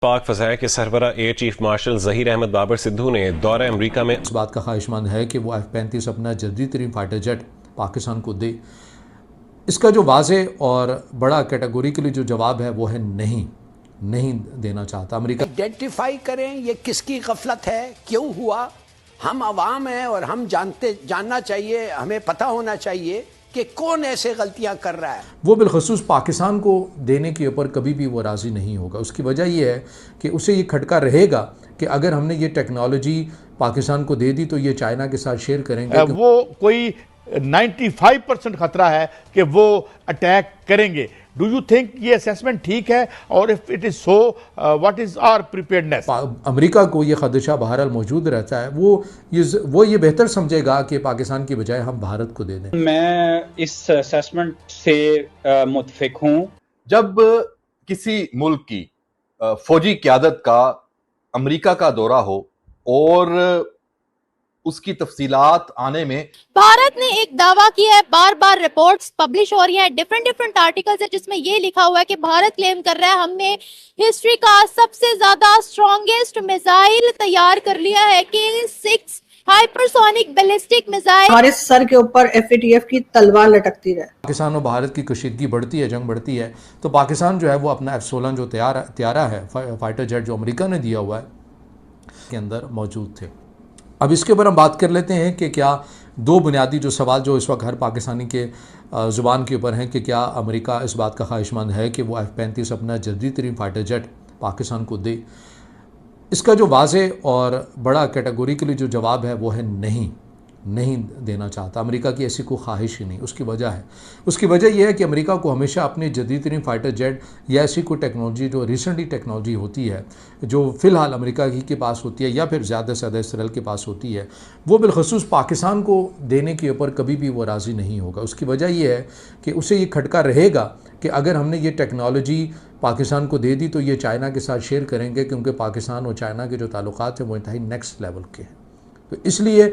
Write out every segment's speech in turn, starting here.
پاک فضائیہ کے سربراہ air chief marshal Zaheer Ahmed Babar Sidhu نے دورہ امریکہ میں اس بات کا خواہشمند ہے کہ وہ F-35 اپنا جدید ترین فائٹر جیٹ پاکستان کو دے۔ اس کا جو واضح اور بڑا کیٹیگوریکلی جو جواب ہے وہ ہے نہیں دینا چاہتا امریکہ۔ آئیڈینٹیفائی کریں یہ کس کی غفلت ہے، کیوں ہوا۔ ہم عوام ہیں اور ہم جاننا چاہیے، ہمیں پتہ ہونا چاہیے کہ کون ایسے غلطیاں کر رہا ہے۔ وہ بالخصوص پاکستان کو دینے کے اوپر کبھی بھی وہ راضی نہیں ہوگا۔ اس کی وجہ یہ ہے کہ اسے یہ کھٹکا رہے گا کہ اگر ہم نے یہ ٹیکنالوجی پاکستان کو دے دی تو یہ چائنا کے ساتھ شیئر کریں گے۔ وہ کوئی 95% خطرہ ہے کہ وہ اٹیک کریں گے۔ ڈو یو تھنک یہ اسیسمنٹ ٹھیک ہے؟ اور if it is so, what is our preparedness؟ امریکہ کو یہ خدشہ بہرحال موجود رہتا ہے، وہ یہ بہتر سمجھے گا کہ پاکستان کی بجائے ہم بھارت کو دے دیں۔ میں اس اسیسمنٹ سے متفق ہوں۔ جب کسی ملک کی فوجی قیادت کا امریکہ کا دورہ ہو اور اس کی تفصیلات آنے میں بھارت نے ایک دعویٰ کیا ہے، بار بار رپورٹس پبلش ہو رہی ہیں، ڈیفرنٹ آرٹیکلز ہیں جس میں یہ لکھا ہوا ہے کہ بھارت کلیم کر رہا ہے ہم نے ہسٹری کا سب سے زیادہ اسٹرانگیسٹ میزائل تیار کر لیا ہے، K6 ہائپرسونک بیلسٹک میزائل۔ ہمارے سر کے اوپر FATF کی تلوار لٹکتی رہے۔ پاکستان اور بھارت کی کشیدگی بڑھتی ہے، جنگ بڑھتی ہے، تو پاکستان جو ہے وہ اپنا F-16 جو طیارہ ہے فائٹر جیٹ جو امریکہ نے دیا ہوا ہے کے اندر موجود تھے۔ اب اس کے اوپر ہم بات کر لیتے ہیں کہ کیا دو بنیادی جو سوال جو اس وقت ہر پاکستانی کے زبان کے اوپر ہیں کہ کیا امریکہ اس بات کا خواہشمند ہے کہ وہ F-35 اپنا جدید ترین فائٹر جیٹ پاکستان کو دے۔ اس کا جو واضح اور بڑا کیٹیگوریکلی جو جواب ہے وہ ہے نہیں دینا چاہتا امریکہ کی ایسی کوئی خواہش ہی نہیں۔ اس کی وجہ یہ ہے کہ امریکہ کو ہمیشہ اپنی جدید ترین فائٹر جیٹ یا ایسی کوئی ٹیکنالوجی جو ریسنٹلی ٹیکنالوجی ہوتی ہے جو فی الحال امریکہ کے پاس ہوتی ہے یا پھر زیادہ سے زیادہ اسرائیل کے پاس ہوتی ہے، وہ بالخصوص پاکستان کو دینے کے اوپر کبھی بھی وہ راضی نہیں ہوگا۔ اس کی وجہ یہ ہے کہ اسے یہ کھٹکا رہے گا کہ اگر ہم نے یہ ٹیکنالوجی پاکستان کو دے دی تو یہ چائنا کے ساتھ شیئر کریں گے، کیونکہ پاکستان اور چائنا کے جو تعلقات ہیں وہ انتہائی نیکسٹ لیول کے ہیں۔ تو اس لیے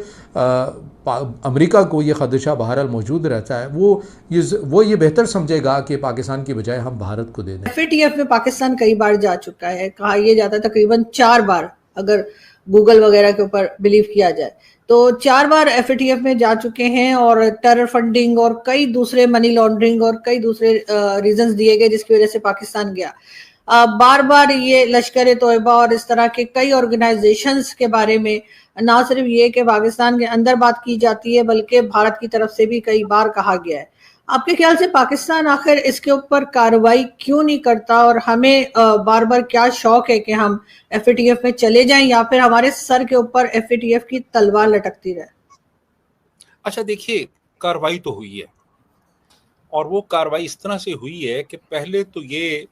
امریکہ کو یہ خدشہ بہرحال موجود رہتا ہے، وہ یہ بہتر سمجھے گا کہ پاکستان کی بجائے ہم بھارت کو دے دیں۔ FATF میں پاکستان کئی بار جا چکا ہے، کہا یہ جاتا ہے تقریباً 4 بار، اگر گوگل وغیرہ کے اوپر بلیو کیا جائے تو 4 بار FATF میں جا چکے ہیں، اور ٹیرر فنڈنگ اور کئی دوسرے منی لانڈرنگ اور کئی دوسرے ریزنز دیے گئے جس کی وجہ سے پاکستان گیا۔ بار بار یہ لشکر طیبہ اور اس طرح کے کئی آرگنائزیشنز کے بارے میں نہ صرف یہ کہ پاکستان کے اندر بات کی جاتی ہے بلکہ بھارت کی طرف سے بھی کئی بار کہا گیا ہے۔ آپ کے خیال سے پاکستان آخر اس کے اوپر کارروائی کیوں نہیں کرتا، اور ہمیں بار بار کیا شوق ہے کہ ہم FATF میں چلے جائیں یا پھر ہمارے سر کے اوپر FATF کی تلوار لٹکتی رہے؟ اچھا دیکھیے، کارروائی تو ہوئی ہے، اور وہ کارروائی اس طرح سے ہوئی ہے کہ پہلے تو یہ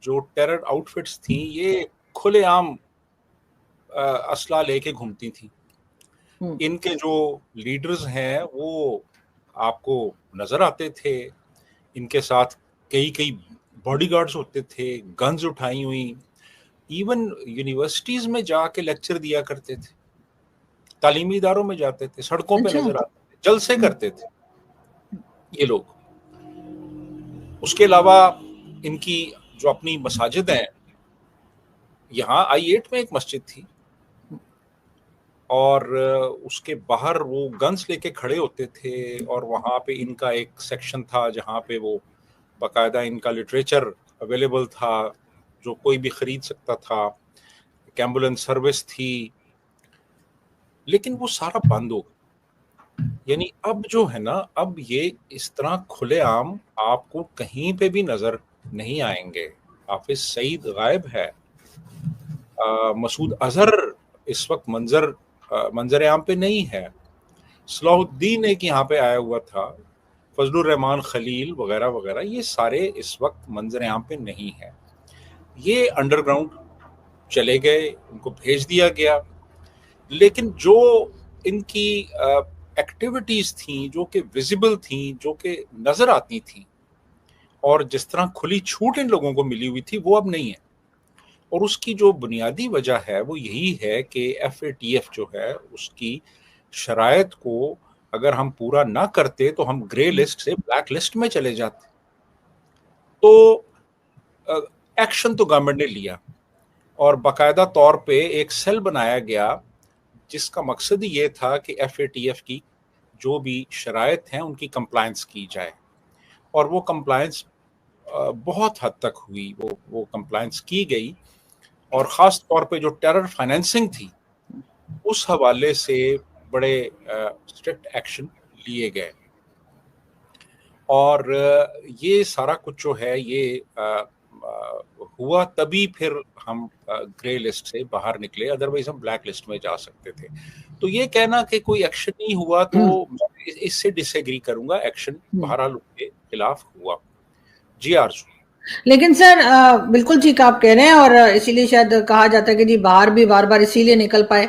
جو ٹیرر آؤٹ فٹس تھیں یہ کھلے عام اسلحہ لے کے گھومتی تھیں۔ ان کے جو لیڈرز ہیں وہ آپ کو نظر آتے تھے، ان کے ساتھ کئی باڈی گارڈز ہوتے تھے، گنز اٹھائی ہوئی، ایون یونیورسٹیز میں جا کے لیکچر دیا کرتے تھے، تعلیمی اداروں میں جاتے تھے، سڑکوں پہ نظر آتے تھے، جلسے کرتے تھے یہ لوگ۔ اس کے علاوہ ان کی جو اپنی مساجد ہیں، یہاں I-8 میں ایک مسجد تھی اور اس کے باہر وہ گنز لے کے کھڑے ہوتے تھے، اور وہاں پہ ان کا ایک سیکشن تھا جہاں پہ وہ باقاعدہ ان کا لٹریچر اویلیبل تھا جو کوئی بھی خرید سکتا تھا، ایک ایمبولینس سروس تھی، لیکن وہ سارا بند ہو گیا۔ یعنی اب جو ہے نا، اب یہ اس طرح کھلے عام آپ کو کہیں پہ بھی نظر نہیں آئیں گے۔ حافظ سعید غائب ہے، مسعود اظہر اس وقت منظر عام پہ نہیں ہے، صلاح الدین ایک یہاں پہ آیا ہوا تھا، فضل الرحمان خلیل وغیرہ وغیرہ، یہ سارے اس وقت منظر عام پہ نہیں ہیں۔ یہ انڈر گراؤنڈ چلے گئے، ان کو بھیج دیا گیا، لیکن جو ان کی ایکٹیویٹیز تھیں جو کہ ویزیبل تھیں، جو کہ نظر آتی تھیں، اور جس طرح کھلی چھوٹ ان لوگوں کو ملی ہوئی تھی، وہ اب نہیں ہے۔ اور اس کی جو بنیادی وجہ ہے وہ یہی ہے کہ FATF جو ہے اس کی شرائط کو اگر ہم پورا نہ کرتے تو ہم گرے لسٹ سے بلیک لسٹ میں چلے جاتے۔ تو ایکشن تو گورنمنٹ نے لیا، اور باقاعدہ طور پہ ایک سیل بنایا گیا جس کا مقصد یہ تھا کہ FATF کی جو بھی شرائط ہیں ان کی کمپلائنس کی جائے، اور وہ کمپلائنس بہت حد تک ہوئی، وہ کمپلائنس کی گئی، اور خاص طور پہ جو ٹیرر فائنینسنگ تھی اس حوالے سے بڑے اسٹرکٹ ایکشن لیے گئے، اور یہ سارا کچھ جو ہے یہ ہوا تبھی پھر ہم گرے لسٹ سے باہر نکلے، ادروائز ہم بلیک لسٹ میں جا سکتے تھے۔ تو یہ کہنا کہ کوئی ایکشن نہیں ہوا تو اس سے ڈس ایگری کروں گا، ایکشن بہرحال ان کے خلاف ہوا۔ جی آرزو۔ لیکن سر بالکل ٹھیک آپ کہہ رہے ہیں، اور اسی لیے شاید کہا جاتا ہے کہ جی باہر بھی بار بار اسی لیے نکل پائے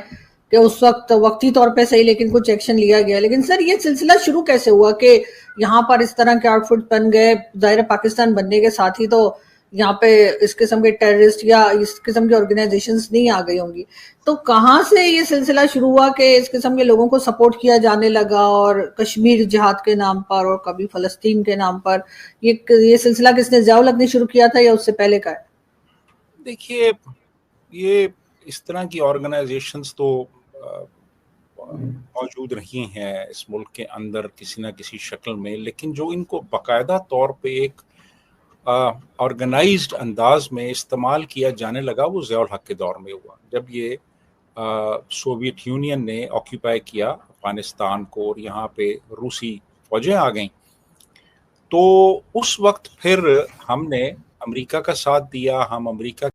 کہ اس وقت وقتی طور پہ صحیح لیکن کچھ ایکشن لیا گیا۔ لیکن سر یہ سلسلہ شروع کیسے ہوا کہ یہاں پر اس طرح کے آؤٹ فٹ بن گئے؟ ظاہر پاکستان بننے کے ساتھ ہی تو یہاں پہ اس قسم کے ٹیررسٹ یا اس قسم کی آرگنائزیشنز نہیں آ گئی ہوں گی، تو کہاں سے یہ سلسلہ شروع ہوا کہ اس قسم کے لوگوں کو سپورٹ کیا جانے لگا، اور کشمیر جہاد کے نام پر اور کبھی فلسطین کے نام پر؟ یہ سلسلہ کس نے ضیاء الحق نے شروع کیا تھا یا اس سے پہلے کا ہے؟ دیکھیے یہ اس طرح کی آرگنائزیشنز تو موجود رہی ہیں اس ملک کے اندر کسی نہ کسی شکل میں، لیکن جو ان کو باقاعدہ طور پہ ایک آرگنائزڈ انداز میں استعمال کیا جانے لگا وہ ضیاء الحق کے دور میں ہوا، جب یہ سوویت یونین نے آکیوپائی کیا افغانستان کو اور یہاں پہ روسی فوجیں آ گئیں، تو اس وقت پھر ہم نے امریکہ کا ساتھ دیا، ہم امریکہ